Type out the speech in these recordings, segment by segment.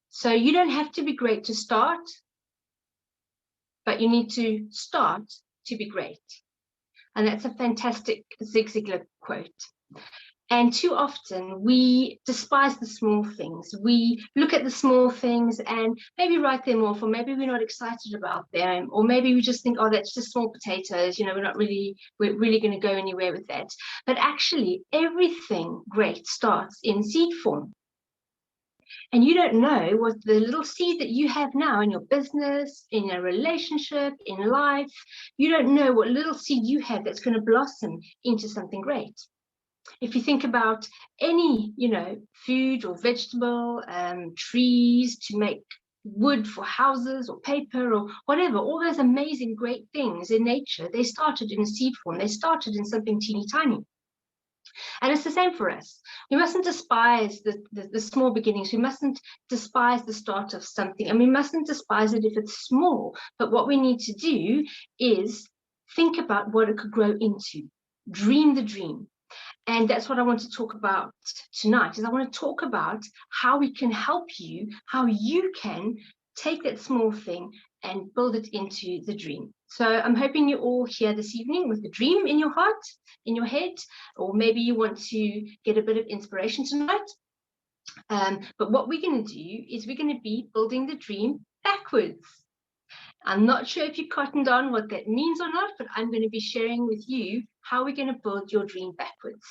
So you don't have to be great to start, but you need to start to be great. And that's a fantastic Zig Ziglar quote. And too often we despise the small things. We look at the small things and maybe write them off, or maybe we're not excited about them, or maybe we just think, oh, that's just small potatoes, we're really going to go anywhere with that. But actually, everything great starts in seed form. And you don't know what the little seed that you have now in your business, in a relationship, in life, you don't know what little seed you have that's going to blossom into something great. If you think about any, food or vegetable, trees to make wood for houses or paper or whatever, all those amazing, great things in nature, they started in a seed form. They started in something teeny tiny. And it's the same for us. We mustn't despise the small beginnings. We mustn't despise the start of something. And we mustn't despise it if it's small. But what we need to do is think about what it could grow into. Dream the dream. And that's what I want to talk about tonight, is I want to talk about how we can help you, how you can take that small thing and build it into the dream. So I'm hoping you're all here this evening with the dream in your heart, in your head, or maybe you want to get a bit of inspiration tonight. But what we're going to do is we're going to be building the dream backwards. I'm not sure if you cottoned on what that means or not, but I'm going to be sharing with you how we're going to build your dream backwards.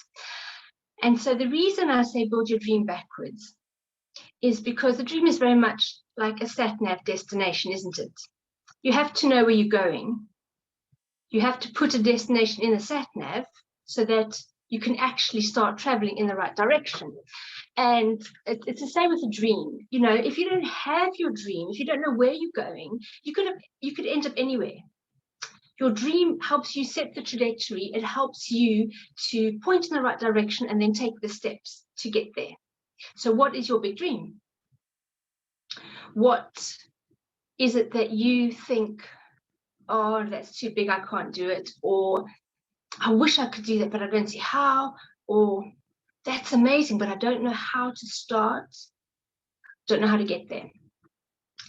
And so the reason I say build your dream backwards is because the dream is very much like a sat-nav destination, isn't it? You have to know where you're going. You have to put a destination in a sat-nav so that you can actually start traveling in the right direction. And it's the same with a dream. If you don't have your dream, if you don't know where you're going, you could end up anywhere. Your dream helps you set the trajectory. It helps you to point in the right direction and then take the steps to get there. So what is your big dream? What is it that you think, oh, that's too big, I can't do it, or I wish I could do that, but I don't see how, or that's amazing, but I don't know how to start, don't know how to get there.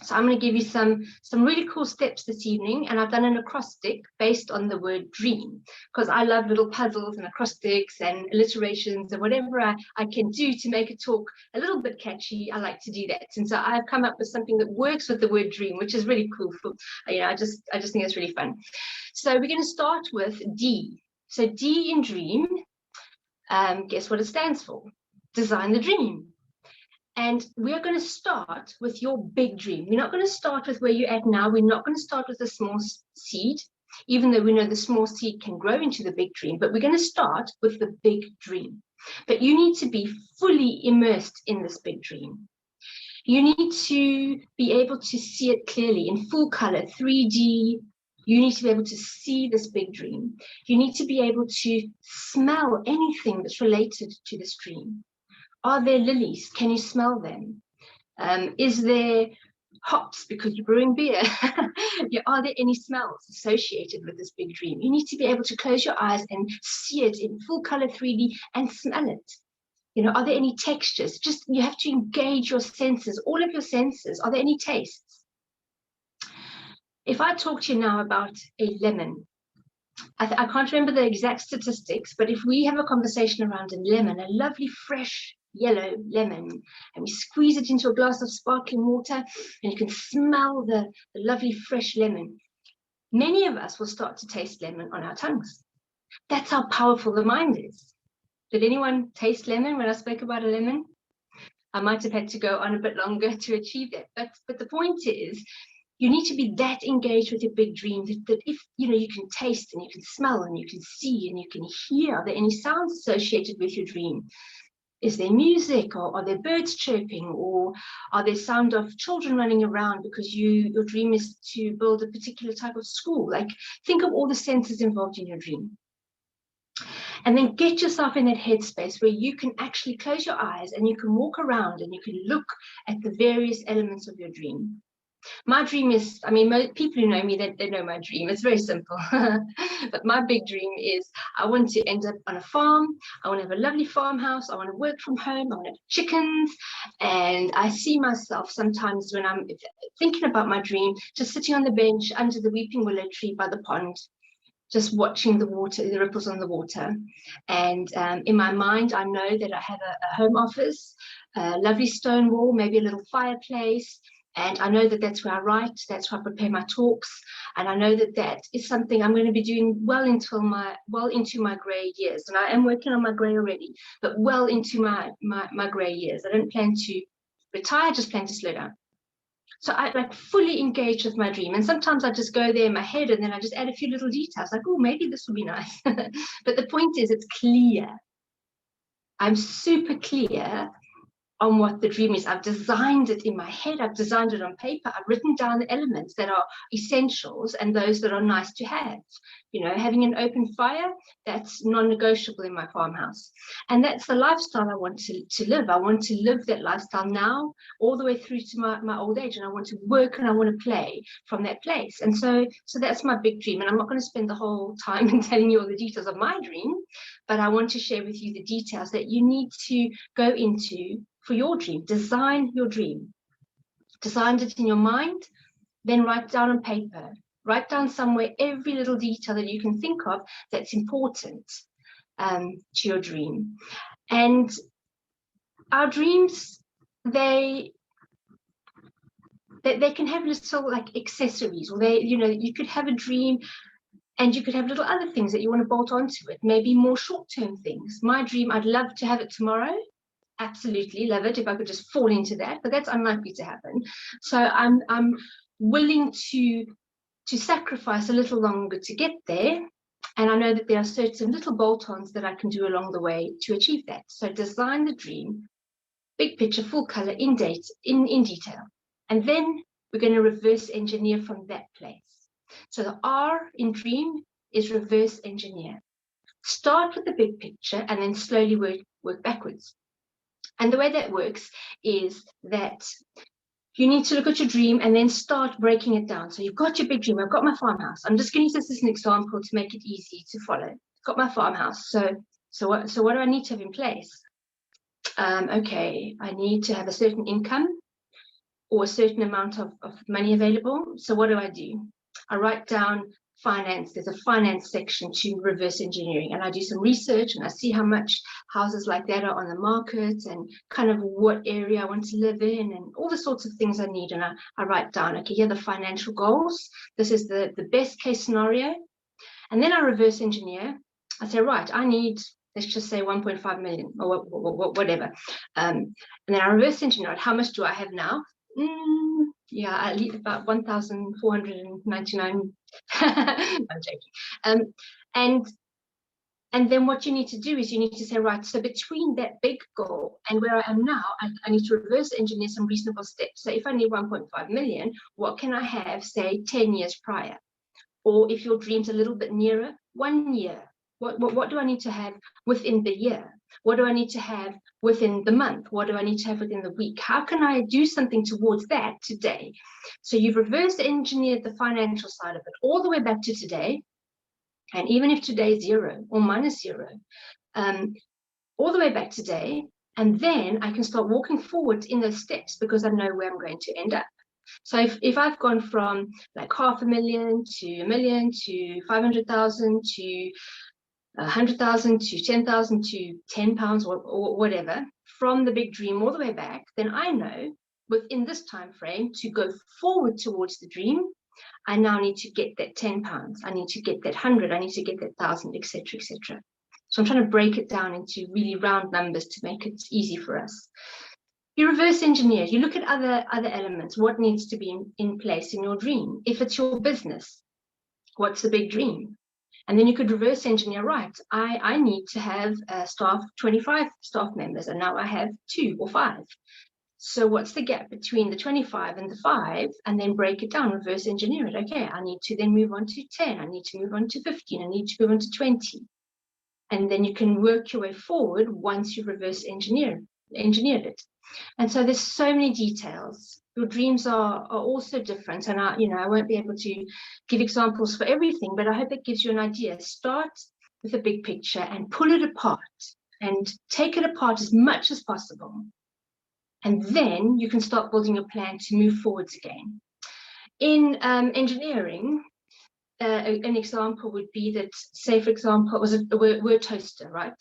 So I'm going to give you some really cool steps this evening, and I've done an acrostic based on the word dream, because I love little puzzles and acrostics and alliterations and whatever I can do to make a talk a little bit catchy. I like to do that, and so I've come up with something that works with the word dream, which is really cool. I just think it's really fun. So we're going to start with D. So D in dream, guess what it stands for? Design the dream. And we are going to start with your big dream. We're not going to start with where you're at now. We're not going to start with a small seed, even though we know the small seed can grow into the big dream. But we're going to start with the big dream. But you need to be fully immersed in this big dream. You need to be able to see it clearly in full color, 3D. You need to be able to see this big dream. You need to be able to smell anything that's related to this dream. Are there lilies? Can you smell them? Is there hops because you're brewing beer? Are there any smells associated with this big dream? You need to be able to close your eyes and see it in full color 3D and smell it. Are there any textures? You have to engage your senses, all of your senses. Are there any tastes? If I talk to you now about a lemon, I can't remember the exact statistics, but if we have a conversation around a lemon, a lovely fresh yellow lemon, and we squeeze it into a glass of sparkling water, and you can smell the lovely fresh lemon, many of us will start to taste lemon on our tongues. That's how powerful the mind is. Did anyone taste lemon when I spoke about a lemon? I might have had to go on a bit longer to achieve that, but the point is, you need to be that engaged with your big dream that if you can taste and you can smell and you can see and you can hear. Are there any sounds associated with your dream? Is there music, or are there birds chirping, or are there sound of children running around because your dream is to build a particular type of school? Like, think of all the senses involved in your dream. And then get yourself in that headspace where you can actually close your eyes and you can walk around and you can look at the various elements of your dream. My dream is, I mean, people who know me, they know my dream. It's very simple. But my big dream is I want to end up on a farm. I want to have a lovely farmhouse. I want to work from home. I want to have chickens. And I see myself sometimes when I'm thinking about my dream, just sitting on the bench under the weeping willow tree by the pond, just watching the water, the ripples on the water. And in my mind, I know that I have a home office, a lovely stone wall, maybe a little fireplace. And I know that that's where I write, that's where I prepare my talks. And I know that that is something I'm going to be doing well into my grey years. And I am working on my grey already, but well into my grey years. I don't plan to retire, I just plan to slow down. So I like fully engage with my dream. And sometimes I just go there in my head and then I just add a few little details like, oh, maybe this would be nice. But the point is, it's clear. I'm super clear on what the dream is. I've designed it in my head. I've designed it on paper. I've written down the elements that are essentials and those that are nice to have. You know, having an open fire, that's non-negotiable in my farmhouse. And that's the lifestyle I want to live. I want to live that lifestyle now all the way through to my old age. And I want to work and I want to play from that place. And so that's my big dream. And I'm not going to spend the whole time in telling you all the details of my dream, but I want to share with you the details that you need to go into for your dream. Design your dream. Design it in your mind, then write down on paper. Write down somewhere every little detail that you can think of that's important to your dream. And our dreams, they can have little like accessories, or you could have a dream and you could have little other things that you want to bolt onto it, maybe more short-term things. My dream, I'd love to have it tomorrow. Absolutely love it if I could just fall into that, but that's unlikely to happen. So I'm willing to sacrifice a little longer to get there, and I know that there are certain little bolt-ons that I can do along the way to achieve that. So design the dream, big picture, full color, in detail, and then we're going to reverse engineer from that place. So the R in dream is reverse engineer. Start with the big picture and then slowly work backwards. And the way that works is that you need to look at your dream and then start breaking it down. So you've got your big dream. I've got my farmhouse. I'm just going to use this as an example to make it easy to follow. I've got my farmhouse. So what do I need to have in place? Okay, I need to have a certain income or a certain amount of money available. So what do? I write down finance. There's a finance section to reverse engineering, and I do some research and I see how much houses like that are on the market and kind of what area I want to live in and all the sorts of things I need. And I write down, okay, here are the financial goals. This is the best case scenario. And then I reverse engineer. I say, right, I need, let's just say 1.5 million or whatever. And then I reverse engineer it. How much do I have now? Yeah, I leave about 1,499. I'm joking. And then what you need to do is you need to say, right, so between that big goal and where I am now, I need to reverse engineer some reasonable steps. So if I need 1.5 million, what can I have, say, 10 years prior? Or if your dream's a little bit nearer, 1 year. What do I need to have within the year? What do I need to have within the month? What do I need to have within the week? How can I do something towards that today? So you've reverse engineered the financial side of it all the way back to today. And even if today is 0 or minus 0, all the way back today, and then I can start walking forward in those steps because I know where I'm going to end up. So if I've gone from like 500,000 to 1 million to 500,000 to 100,000 to 10,000 to £10 or whatever, from the big dream all the way back, then I know within this time frame to go forward towards the dream. I now need to get that £10. I need to get that 100. I need to get that 1,000, etc., etc. So I'm trying to break it down into really round numbers to make it easy for us. You reverse engineer. You look at other elements. What needs to be in place in your dream? If it's your business, what's the big dream? And then you could reverse engineer, right, I need to have 25 staff members, and now I have 2 or 5. So what's the gap between the 25 and the 5? And then break it down, reverse engineer it. Okay, I need to then move on to 10. I need to move on to 15. I need to move on to 20. And then you can work your way forward once you reverse engineered it. And so there's so many details. Your dreams are also different. And I won't be able to give examples for everything, but I hope it gives you an idea. Start with a big picture and pull it apart and take it apart as much as possible. And then you can start building a plan to move forwards again. In engineering, an example would be that, say, for example, it was a word toaster, right?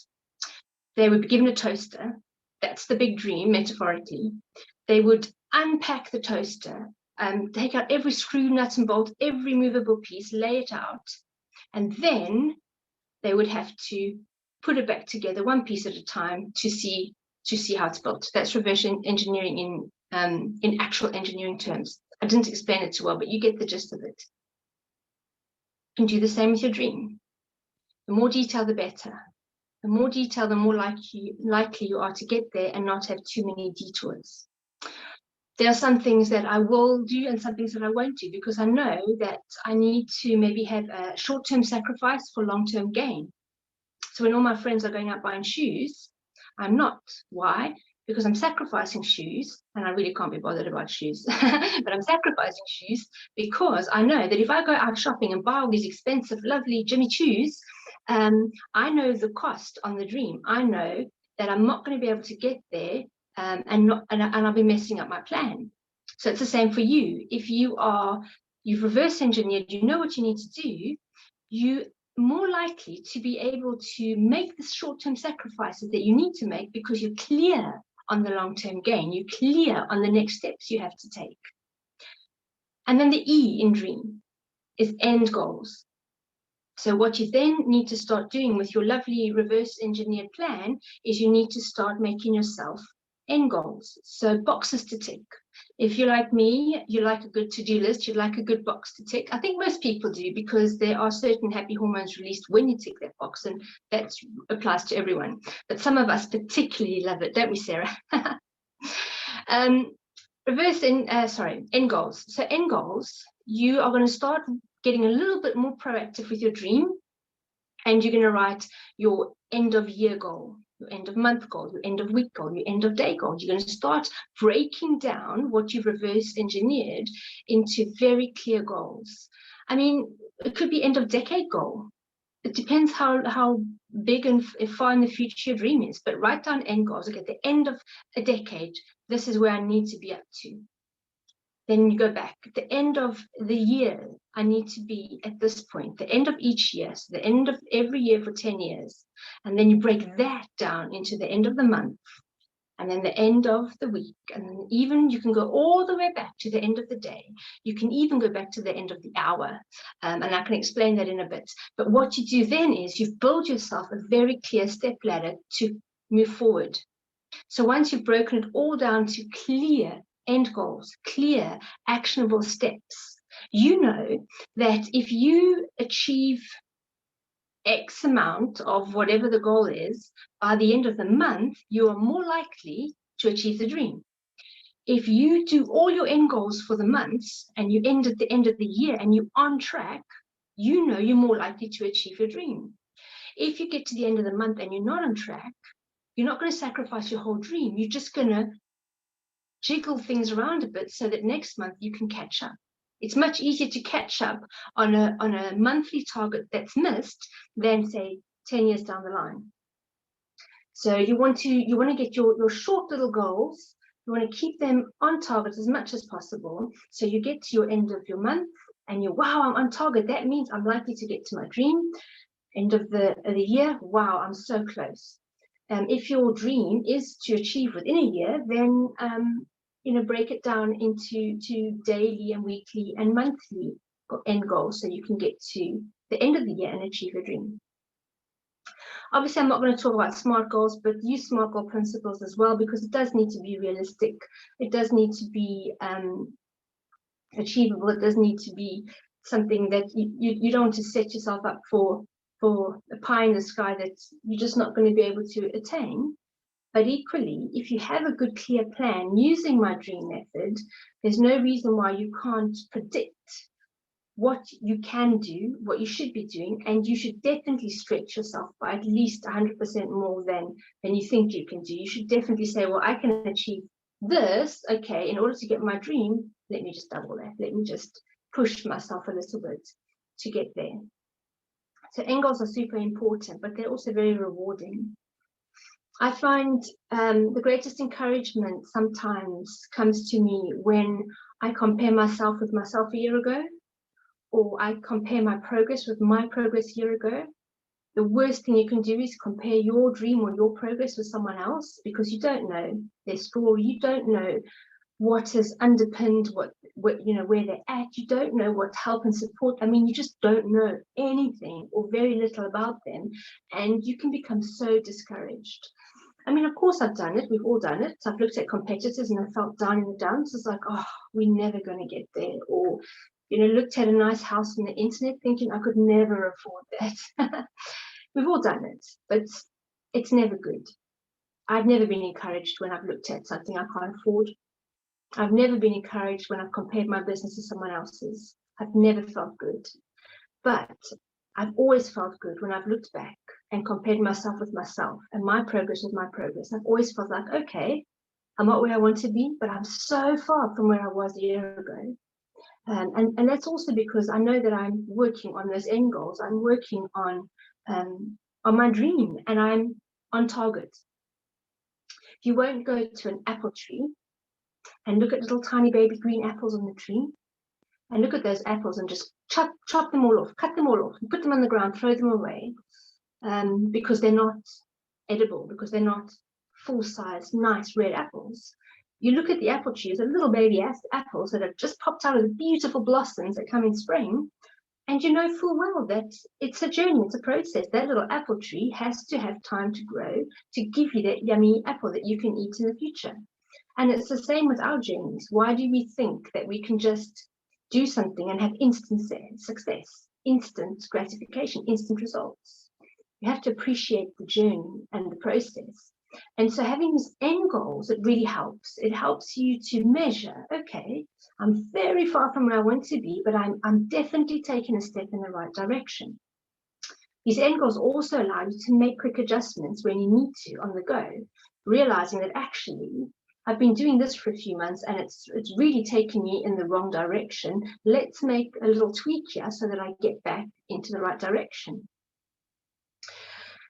They would be given a toaster. That's the big dream, metaphorically. They would unpack the toaster, take out every screw, nut, and bolt, every movable piece, lay it out, and then they would have to put it back together one piece at a time to see how it's built. That's reverse engineering in actual engineering terms. I didn't explain it too well, but you get the gist of it. You can do the same with your dream. The more detail, the better. The more detail, the more likely you are to get there and not have too many detours. There are some things that I will do and some things that I won't do, because I know that I need to maybe have a short-term sacrifice for long-term gain. So when all my friends are going out buying shoes, I'm not. Why? Because I'm sacrificing shoes, and I really can't be bothered about shoes, but I'm sacrificing shoes because I know that if I go out shopping and buy all these expensive, lovely Jimmy Choos, I know the cost on the dream. I know that I'm not going to be able to get there, and I'll be messing up my plan. So it's the same for you. If you've reverse engineered, you know what you need to do, you more likely to be able to make the short-term sacrifices that you need to make because you're clear on the long-term gain. You're clear on the next steps you have to take. And then the E in dream is end goals. So what you then need to start doing with your lovely reverse engineered plan is you need to start making yourself end goals. So boxes to tick. If you're like me, you like a good to-do list, you'd like a good box to tick. I think most people do, because there are certain happy hormones released when you tick that box, and that applies to everyone. But some of us particularly love it, don't we, Sarah? End goals. So end goals, you are going to start getting a little bit more proactive with your dream, and you're going to write your end of year goal, your end of month goal, your end of week goal, your end of day goal. You're going to start breaking down what you've reverse engineered into very clear goals. I mean, it could be end of decade goal. It depends how big and far in the future your dream is, but write down end goals. Okay, at the end of a decade, this is where I need to be up to. Then you go back. At the end of the year, I need to be at this point. The end of each year, so the end of every year for 10 years. And then you break that down into the end of the month, and then the end of the week. And then even you can go all the way back to the end of the day. You can even go back to the end of the hour. And I can explain that in a bit. But what you do then is you've built yourself a very clear step ladder to move forward. So once you've broken it all down to clear end goals, clear, actionable steps, you know that if you achieve X amount of whatever the goal is, by the end of the month, you are more likely to achieve the dream. If you do all your end goals for the months and you end at the end of the year and you're on track, you know you're more likely to achieve your dream. If you get to the end of the month and you're not on track, you're not going to sacrifice your whole dream. You're just going to jiggle things around a bit so that next month you can catch up. It's much easier to catch up on a monthly target that's missed than, say, 10 years down the line. So you want to get your short little goals. You want to keep them on target as much as possible. So you get to your end of your month and wow, I'm on target. That means I'm likely to get to my dream. End of the year, wow, I'm so close. If your dream is to achieve within a year, then break it down into daily and weekly and monthly end goals so you can get to the end of the year and achieve your dream. Obviously, I'm not going to talk about SMART goals, but use SMART goal principles as well, because it does need to be realistic. It does need to be achievable. It does need to be something that you don't want to set yourself up for a pie in the sky that you're just not going to be able to attain. But equally, if you have a good, clear plan using my dream method, there's no reason why you can't predict what you can do, what you should be doing, and you should definitely stretch yourself by at least 100% more than you think you can do. You should definitely say, well, I can achieve this, okay, in order to get my dream, let me just double that. Let me just push myself a little bit to get there. So end goals are super important, but they're also very rewarding. I find the greatest encouragement sometimes comes to me when I compare myself with myself a year ago, or I compare my progress with my progress a year ago. The worst thing you can do is compare your dream or your progress with someone else, because you don't know their story, you don't know what has underpinned what you know, where they're at, you don't know what help and support. I mean, you just don't know anything or very little about them, and you can become so discouraged. I mean, of course I've done it, we've all done it. I've looked at competitors and I felt down in the dumps. It's like, oh, we're never going to get there. Or, you know, looked at a nice house on the internet thinking I could never afford that. We've all done it, but it's never good. I've never been encouraged when I've looked at something I can't afford. I've never been encouraged when I've compared my business to someone else's. I've never felt good. But I've always felt good when I've looked back and compared myself with myself and my progress with my progress. I've always felt like, okay, I'm not where I want to be, but I'm so far from where I was a year ago. And that's also because I know that I'm working on those end goals. I'm working on my dream, and I'm on target. You won't go to an apple tree and look at little tiny baby green apples on the tree and look at those apples and just chop them all off, cut them all off, and put them on the ground, throw them away, because they're not edible, because they're not full-size, nice red apples. You look at the apple trees, the little baby apples that have just popped out of the beautiful blossoms that come in spring, and you know full well that it's a journey, it's a process. That little apple tree has to have time to grow to give you that yummy apple that you can eat in the future. And it's the same with our journeys. Why do we think that we can just do something and have instant success, instant gratification, instant results? You have to appreciate the journey and the process. And so having these end goals, it really helps. It helps you to measure, okay, I'm very far from where I want to be, but I'm definitely taking a step in the right direction. These end goals also allow you to make quick adjustments when you need to on the go, realizing that actually I've been doing this for a few months and it's really taken me in the wrong direction. Let's make a little tweak here so that I get back into the right direction.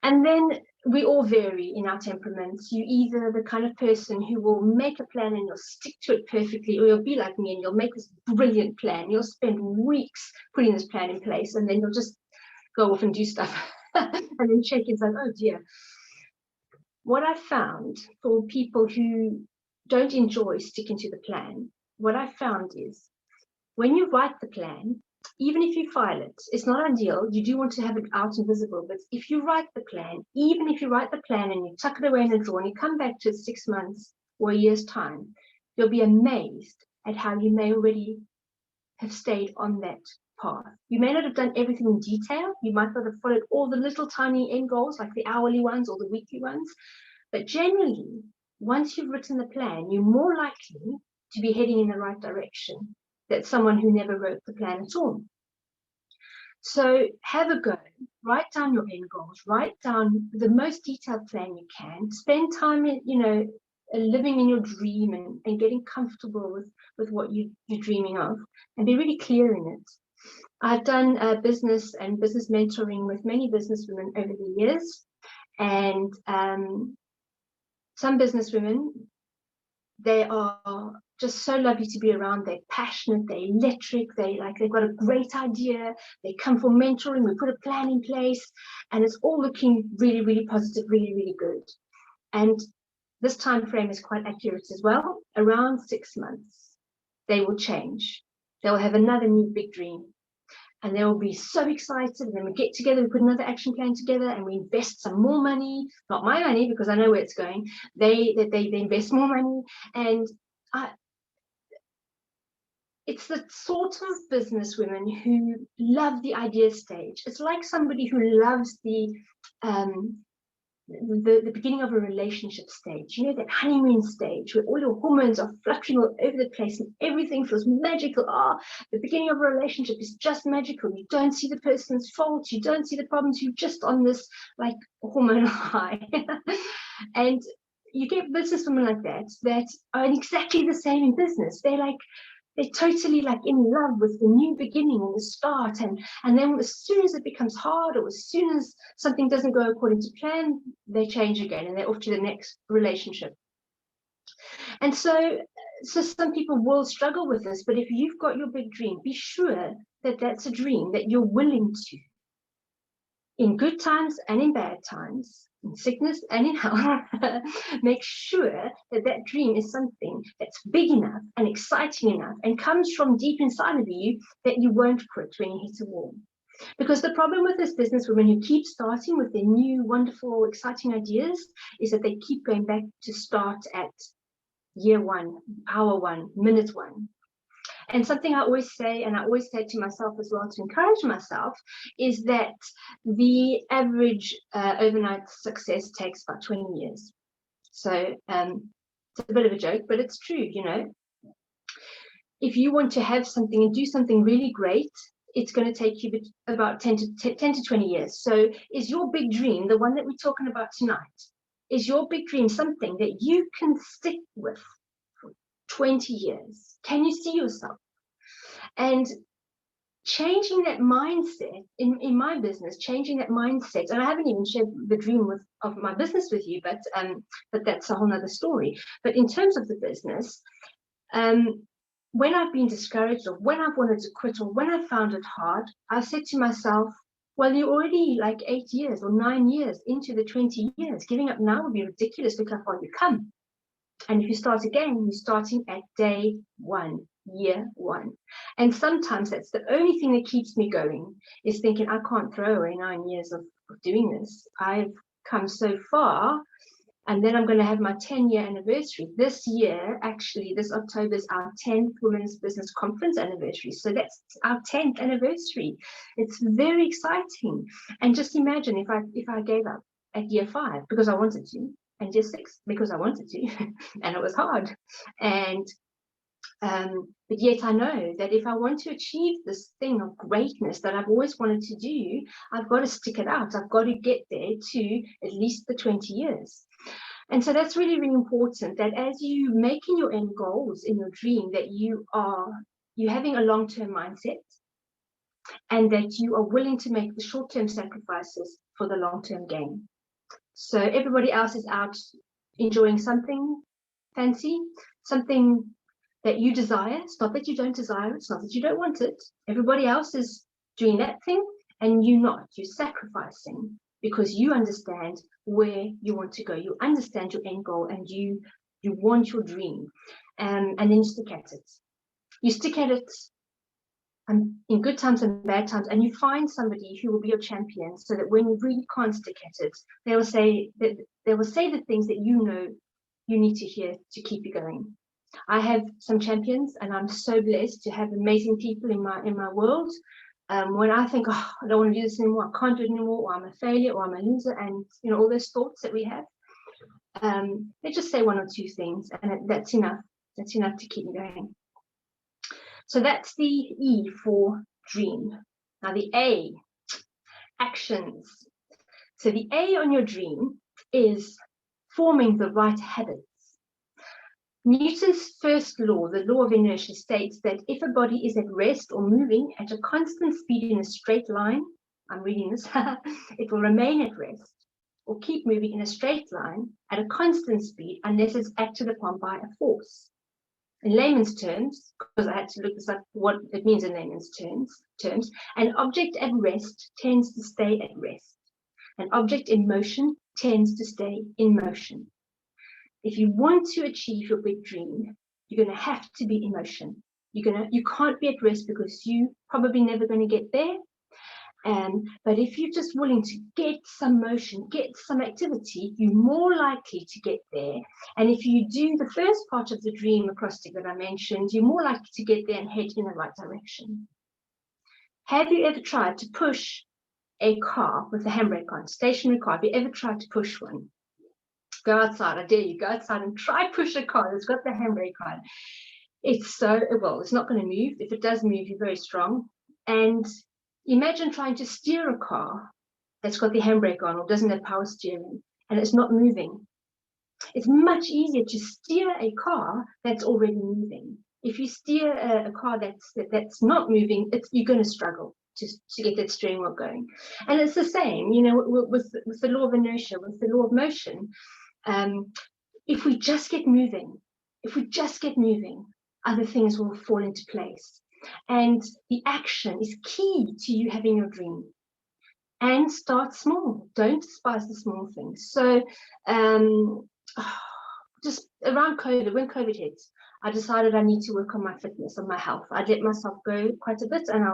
And then we all vary in our temperaments. You're either the kind of person who will make a plan and you'll stick to it perfectly, or you'll be like me and you'll make this brilliant plan. You'll spend weeks putting this plan in place, and then you'll just go off and do stuff and then check it's like, oh dear. What I found for people who don't enjoy sticking to the plan, what I found is when you write the plan, even if you file it, it's not ideal. You do want to have it out and visible, but if you write the plan, even if you write the plan and you tuck it away in a drawer and you come back to it 6 months or a year's time, you'll be amazed at how you may already have stayed on that path. You may not have done everything in detail. You might not have followed all the little tiny end goals, like the hourly ones or the weekly ones, but generally, once you've written the plan, you're more likely to be heading in the right direction than someone who never wrote the plan at all. So have a go, write down your end goals, write down the most detailed plan you can, spend time in, living in your dream and getting comfortable with what you're dreaming of, and be really clear in it. I've done business and business mentoring with many businesswomen over the years, and some businesswomen, they are just so lovely to be around. They're passionate, they're electric, they've got a great idea, they come for mentoring, we put a plan in place, and it's all looking really, really positive, really, really good. And this time frame is quite accurate as well. Around 6 months, they will change. They will have another new big dream. And they will be so excited, and then we get together, we put another action plan together, and we invest some more money, not my money because I know where it's going. They invest more money, and it's the sort of businesswomen who love the idea stage. It's like somebody who loves the beginning of a relationship stage, that honeymoon stage where all your hormones are fluttering all over the place and everything feels magical. The beginning of a relationship is just magical. You don't see the person's faults, you don't see the problems, you're just on this like hormonal high. And you get businesswomen like that are exactly the same in business. They're totally like in love with the new beginning and the start, and then as soon as it becomes hard, or as soon as something doesn't go according to plan, they change again and they're off to the next relationship. And so some people will struggle with this, but if you've got your big dream, be sure that that's a dream that you're willing to, in good times and in bad times, in sickness and in health, make sure that that dream is something that's big enough and exciting enough and comes from deep inside of you, that you won't quit when you hit a wall. Because the problem with this business women who keep starting with their new, wonderful, exciting ideas is that they keep going back to start at year one, hour one, minute one. And something I always say, and I always say to myself as well to encourage myself, is that the average overnight success takes about 20 years. So it's a bit of a joke, but it's true, you know. If you want to have something and do something really great, it's going to take you about 10 to 20 years. So is your big dream, the one that we're talking about tonight, is your big dream something that you can stick with for 20 years? Can you see yourself? And changing that mindset in my business, changing that mindset, and I haven't even shared the dream of my business with you, but that's a whole nother story. But in terms of the business, when I've been discouraged, or when I've wanted to quit, or when I found it hard, I said to myself, well, you're already like 8 years or 9 years into the 20 years. Giving up now would be ridiculous. Look how far you come. And if you start again, you're starting at day one, year one. And sometimes that's the only thing that keeps me going, is thinking I can't throw away 9 years of doing this. I've come so far. And then I'm going to have my 10-year anniversary. This year, actually, this October is our 10th Women's Business Conference anniversary. So that's our 10th anniversary. It's very exciting. And just imagine if I gave up at year 5 because I wanted to, and year 6 because I wanted to, and it was hard. And but yet I know that if I want to achieve this thing of greatness that I've always wanted to do, I've got to stick it out. I've got to get there to at least the 20 years. And so that's really, really important, that as you making your end goals in your dream, that you're having a long-term mindset, and that you are willing to make the short-term sacrifices for the long-term gain. So everybody else is out enjoying something fancy, something that you desire. It's not that you don't desire it, it's not that you don't want it. Everybody else is doing that thing, and you're not. You're sacrificing because you understand where you want to go. You understand your end goal, and you want your dream, and then you stick at it. You stick at it in good times and bad times, and you find somebody who will be your champion, so that when you really can't stick at it, they will say the things that you know you need to hear to keep you going. I have some champions, and I'm so blessed to have amazing people in my world. When I think, oh, I don't want to do this anymore, I can't do it anymore, or I'm a failure, or I'm a loser, and you know all those thoughts that we have, they just say 1 or 2 things, and that's enough. That's enough to keep me going. So that's the E for dream. Now the A, actions. So the A on your dream is forming the right habits. Newton's first law, the law of inertia, states that if a body is at rest or moving at a constant speed in a straight line, I'm reading this, it will remain at rest or keep moving in a straight line at a constant speed unless it's acted upon by a force. In layman's terms, because I had to look this up, what it means in layman's terms, an object at rest tends to stay at rest. An object in motion tends to stay in motion. If you want to achieve your big dream, you're going to have to be in motion. You can't be at rest because you probably never going to get there. But if you're just willing to get some motion, get some activity, you're more likely to get there. And if you do the first part of the dream acrostic that I mentioned, you're more likely to get there and head in the right direction. Have you ever tried to push a car with a handbrake on, stationary car? Have you ever tried to push one? Go outside, I dare you, go outside and try push a car that's got the handbrake on. It's not going to move. If it does move, you're very strong. And imagine trying to steer a car that's got the handbrake on or doesn't have power steering, and it's not moving. It's much easier to steer a car that's already moving. If you steer a car that's not moving, you're going to struggle to get that steering wheel going. And it's the same, you know, with the law of inertia, with the law of motion. If we just get moving, other things will fall into place. And the action is key to you having your dream. And start small. Don't despise the small things. So just around COVID, when COVID hit, I decided I need to work on my fitness, on my health. I let myself go quite a bit, and I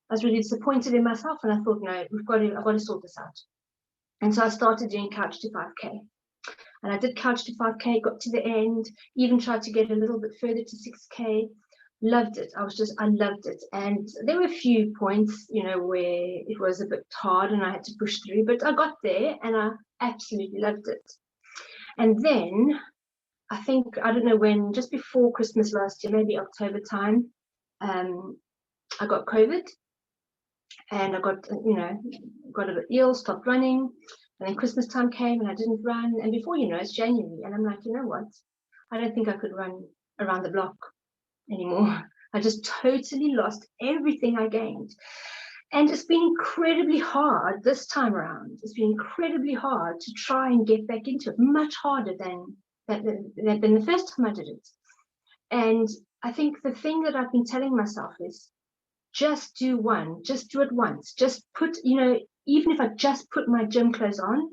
was really disappointed in myself, and I thought, no, I've got to sort this out. And so I started doing couch to 5K. And I did couch to 5K, got to the end, even tried to get a little bit further to 6K. Loved it. I loved it. And there were a few points, you know, where it was a bit hard and I had to push through, but I got there and I absolutely loved it. And then I think, I don't know when, just before Christmas last year, maybe October time, I got COVID and I got a bit ill, stopped running. And then Christmas time came and I didn't run. And before you know, it's January. And I'm like, you know what? I don't think I could run around the block anymore. I just totally lost everything I gained. And it's been incredibly hard this time around. It's been incredibly hard to try and get back into it, much harder than the first time I did it. And I think the thing that I've been telling myself is just do it once. Just put, even if I just put my gym clothes on,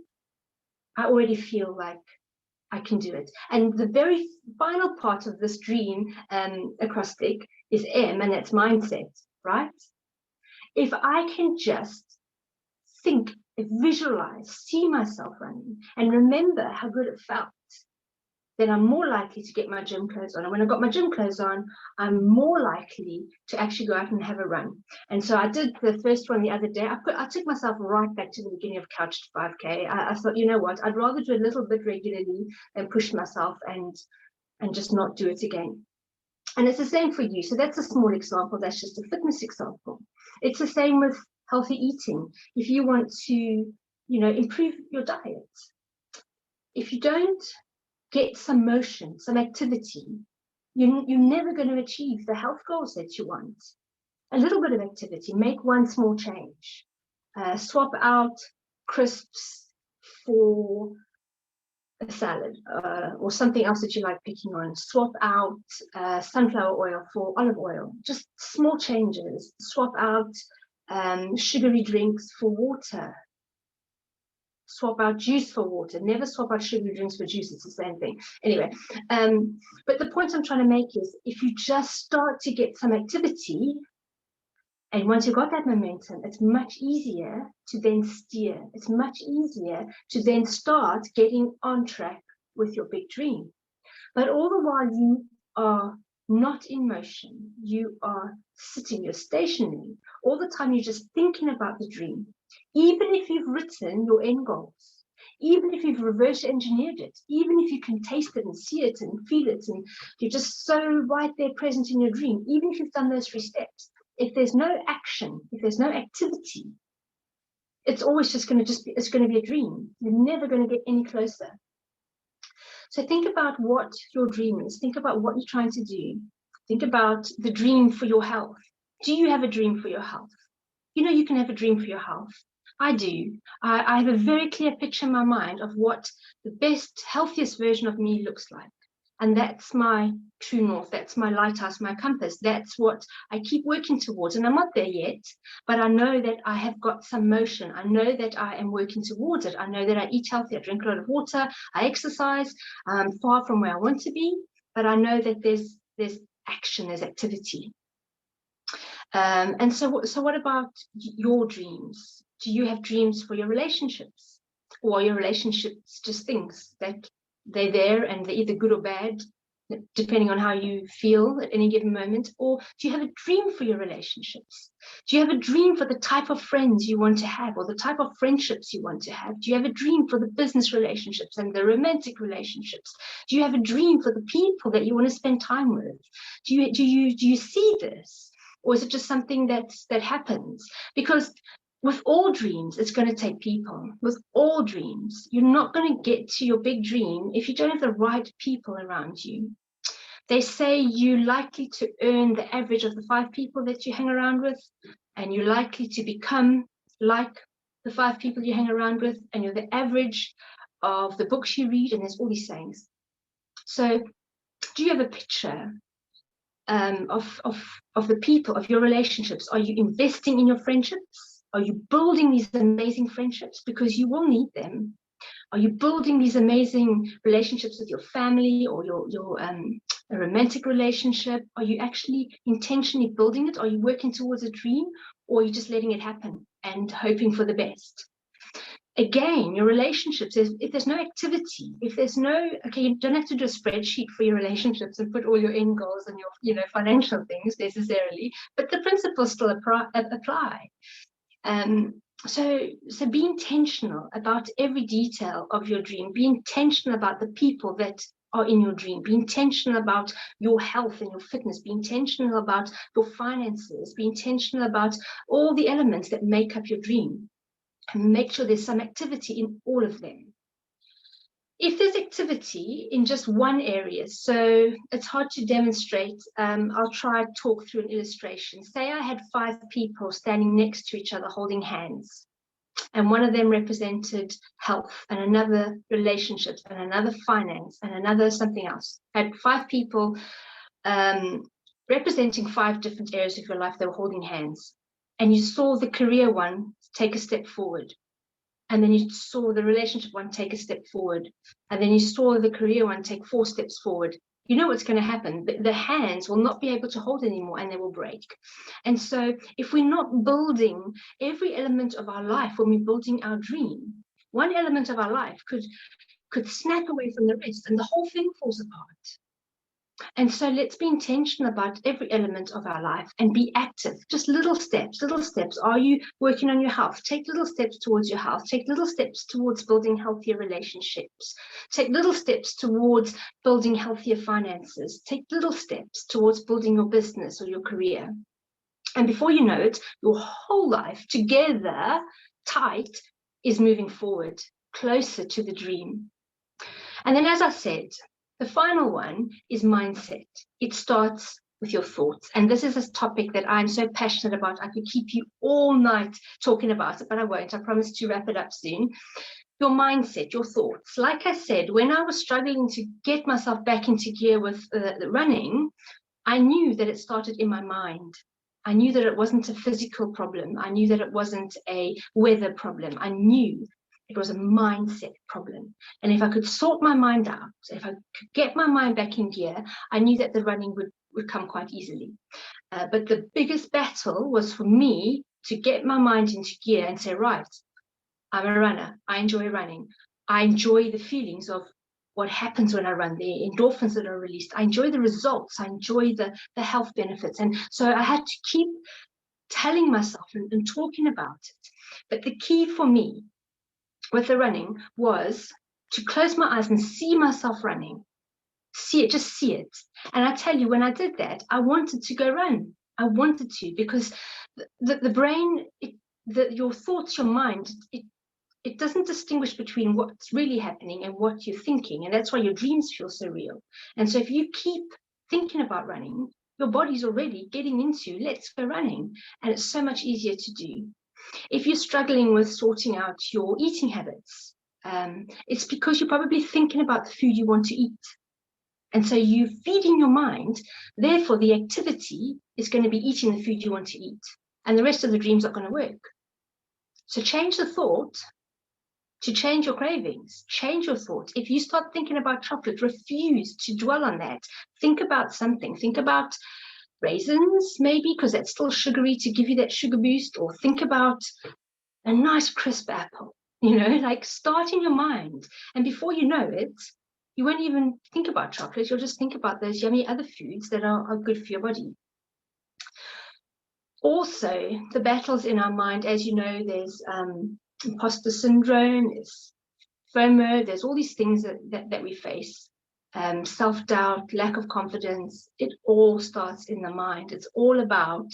I already feel like I can do it. And the very final part of this dream acrostic is M, and that's mindset, right? If I can just think, visualize, see myself running, and remember how good it felt, then I'm more likely to get my gym clothes on. And when I got my gym clothes on, I'm more likely to actually go out and have a run. And so I did the first one the other day. I took myself right back to the beginning of couch to 5K. I thought, you know what, I'd rather do a little bit regularly than push myself and just not do it again. And it's the same for you. So that's a small example. That's just a fitness example. It's the same with healthy eating. If you want to, improve your diet, if you don't get some motion, some activity, you're never going to achieve the health goals that you want. A little bit of activity, make one small change. Swap out crisps for a salad or something else that you like picking on. Swap out sunflower oil for olive oil. Just small changes. Swap out sugary drinks for water. Swap out juice for water. Never swap out sugary drinks for juice. It's the same thing. Anyway, but the point I'm trying to make is if you just start to get some activity, and once you've got that momentum, it's much easier to then steer. It's much easier to then start getting on track with your big dream. But all the while you are not in motion, you are sitting, you're stationary. All the time you're just thinking about the dream. Even if you've written your end goals, even if you've reverse engineered it, even if you can taste it and see it and feel it, and you're just so right there present in your dream, even if you've done those 3 steps, if there's no action, if there's no activity, it's always just going to be a dream. You're never going to get any closer. So think about what your dream is. Think about what you're trying to do. Think about the dream for your health. Do you have a dream for your health? You can have a dream for your health. I do. I have a very clear picture in my mind of what the best, healthiest version of me looks like. And that's my true north. That's my lighthouse, my compass. That's what I keep working towards. And I'm not there yet, but I know that I have got some motion. I know that I am working towards it. I know that I eat healthy. I drink a lot of water. I exercise. I'm far from where I want to be, but I know that there's action, there's activity. And so what about your dreams? Do you have dreams for your relationships? Or are your relationships just things that they're there and they're either good or bad, depending on how you feel at any given moment? Or do you have a dream for your relationships? Do you have a dream for the type of friends you want to have or the type of friendships you want to have? Do you have a dream for the business relationships and the romantic relationships? Do you have a dream for the people that you want to spend time with? Do you see this? Or is it just something that happens? Because with all dreams, it's going to take people. With all dreams, you're not going to get to your big dream if you don't have the right people around you. They say you're likely to earn the average of the 5 people that you hang around with, and you're likely to become like the 5 people you hang around with, and you're the average of the books you read, and there's all these sayings. So do you have a picture of the people, of your relationships? Are you investing in your friendships? Are you building these amazing friendships? Because you will need them. Are you building these amazing relationships with your family or your a romantic relationship? Are you actually intentionally building it? Are you working towards a dream, or are you just letting it happen and hoping for the best? Again, your relationships, if there's no activity, if there's no, okay, you don't have to do a spreadsheet for your relationships and put all your end goals and your financial things necessarily, but the principles still apply. So be intentional about every detail of your dream. Be intentional about the people that are in your dream. Be intentional about your health and your fitness. Be intentional about your finances. Be intentional about all the elements that make up your dream. And make sure there's some activity in all of them. If there's activity in just one area, so it's hard to demonstrate, I'll try to talk through an illustration. Say I had 5 people standing next to each other holding hands, and one of them represented health, and another relationships, and another finance, and another something else. I had 5 people representing 5 different areas of your life. They were holding hands, and you saw the career one take a step forward. And then you saw the relationship one take a step forward. And then you saw the career one take 4 steps forward. You know what's going to happen. The hands will not be able to hold anymore, and they will break. And so if we're not building every element of our life when we're building our dream, one element of our life could snap away from the rest, and the whole thing falls apart. And so let's be intentional about every element of our life and be active. Just little steps, little steps. Are you working on your health? Take little steps towards your health. Take little steps towards building healthier relationships. Take little steps towards building healthier finances. Take little steps towards building your business or your career. And before you know it, your whole life together, tight, is moving forward, closer to the dream. And then, as I said, the final one is mindset. It starts with your thoughts. And this is a topic that I'm so passionate about. I could keep you all night talking about it, but I won't. I promise to wrap it up soon. Your mindset, your thoughts. Like I said, when I was struggling to get myself back into gear with the running, I knew that it started in my mind. I knew that it wasn't a physical problem. I knew that it wasn't a weather problem. I knew it was a mindset problem. And if I could sort my mind out, if I could get my mind back in gear, I knew that the running would come quite easily. But the biggest battle was for me to get my mind into gear and say, right, I'm a runner. I enjoy running. I enjoy the feelings of what happens when I run, the endorphins that are released. I enjoy the results. I enjoy the health benefits. And so I had to keep telling myself and talking about it. But the key for me with the running was to close my eyes and see myself running. See it, just see it. And I tell you, when I did that, I wanted to go run. I wanted to, because the brain, your thoughts, your mind, it doesn't distinguish between what's really happening and what you're thinking. And that's why your dreams feel so real. And so if you keep thinking about running, your body's already getting into, let's go running. And it's so much easier to do. If you're struggling with sorting out your eating habits, it's because you're probably thinking about the food you want to eat. And so you're feeding your mind. Therefore, the activity is going to be eating the food you want to eat. And the rest of the dream's not going to work. So change the thought to change your cravings. Change your thoughts. If you start thinking about chocolate, refuse to dwell on that. Think about something. Think about raisins, maybe, because that's still sugary, to give you that sugar boost. Or think about a nice crisp apple. Like, start in your mind. And before you know it, you won't even think about chocolate. You'll just think about those yummy other foods that are good for your body. Also, the battles in our mind, as you know, there's imposter syndrome, there's FOMO, there's all these things that we face. Self-doubt, lack of confidence, it all starts in the mind. It's all about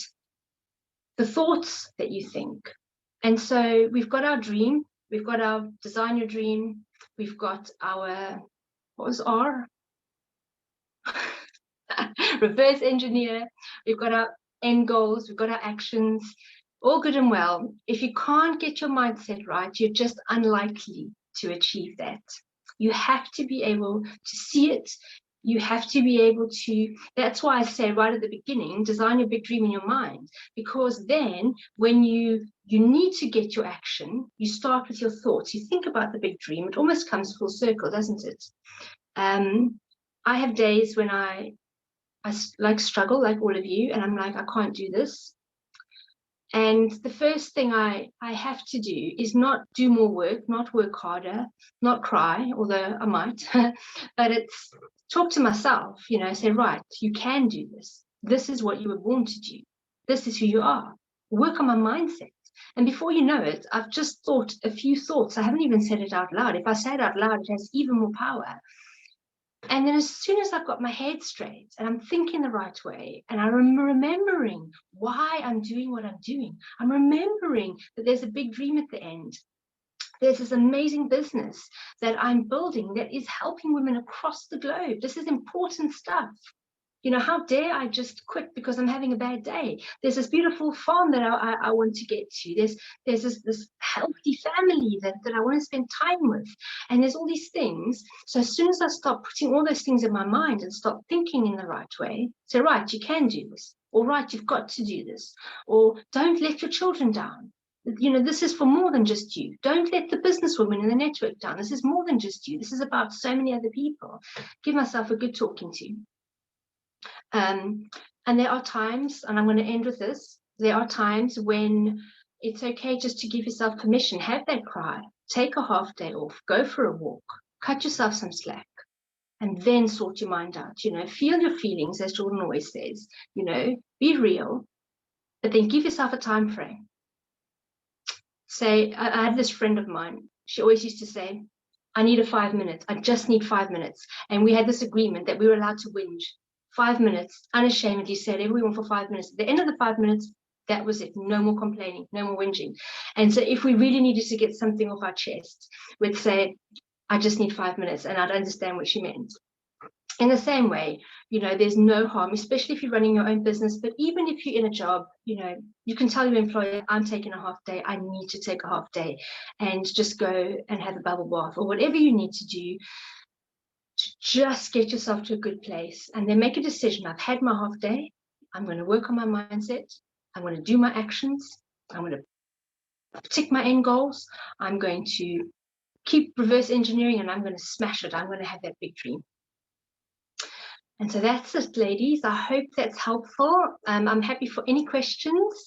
the thoughts that you think. And so we've got our dream, we've got our design your dream, we've got our, what was R? Reverse engineer, we've got our end goals, we've got our actions, all good and well. If you can't get your mindset right, you're just unlikely to achieve that. You have to be able to see it. You have to be able to, that's why I say right at the beginning, design your big dream in your mind, because then when you need to get your action, you start with your thoughts. You think about the big dream. It almost comes full circle, doesn't it? I have days when I like struggle like all of you, and I'm like, I can't do this. And the first thing I have to do is not do more work, not work harder, not cry, although I might, but it's talk to myself, you know, say, right, you can do this. This is what you were born to do. This is who you are. Work on my mindset. And before you know it, I've just thought a few thoughts. I haven't even said it out loud. If I say it out loud, it has even more power. And then as soon as I've got my head straight and I'm thinking the right way, and I'm remembering why I'm doing what I'm doing, I'm remembering that there's a big dream at the end. There's this amazing business that I'm building that is helping women across the globe. This is important stuff. You know, how dare I just quit because I'm having a bad day? There's this beautiful farm that I want to get to. There's this healthy family that I want to spend time with. And there's all these things. So as soon as I stop putting all those things in my mind and stop thinking in the right way, say, right, you can do this. Or right, you've got to do this. Or don't let your children down. You know, this is for more than just you. Don't let the businesswoman in the network down. This is more than just you. This is about so many other people. Give myself a good talking to. And there are times, and I'm going to end with this, there are times when it's okay just to give yourself permission, have that cry, take a half day off, go for a walk, cut yourself some slack, and then sort your mind out. You know, feel your feelings, as Jordan always says, you know, be real, but then give yourself a time frame. Say, I had this friend of mine, she always used to say, I need 5 minutes, I just need 5 minutes. And we had this agreement that we were allowed to whinge. 5 minutes, unashamedly said everyone for 5 minutes. At the end of the 5 minutes, that was it. No more complaining, no more whinging. And so if we really needed to get something off our chest, we'd say, I just need 5 minutes, and I'd understand what she meant. In the same way, you know, there's no harm, especially if you're running your own business, but even if you're in a job, you know, you can tell your employer, I'm taking a half day, I need to take a half day, and just go and have a bubble bath or whatever you need to do to just get yourself to a good place, and then make a decision. I've had my half day. I'm going to work on my mindset. I'm going to do my actions. I'm going to tick my end goals. I'm going to keep reverse engineering, and I'm going to smash it. I'm going to have that big dream. And so that's it, ladies. I hope that's helpful. I'm happy for any questions.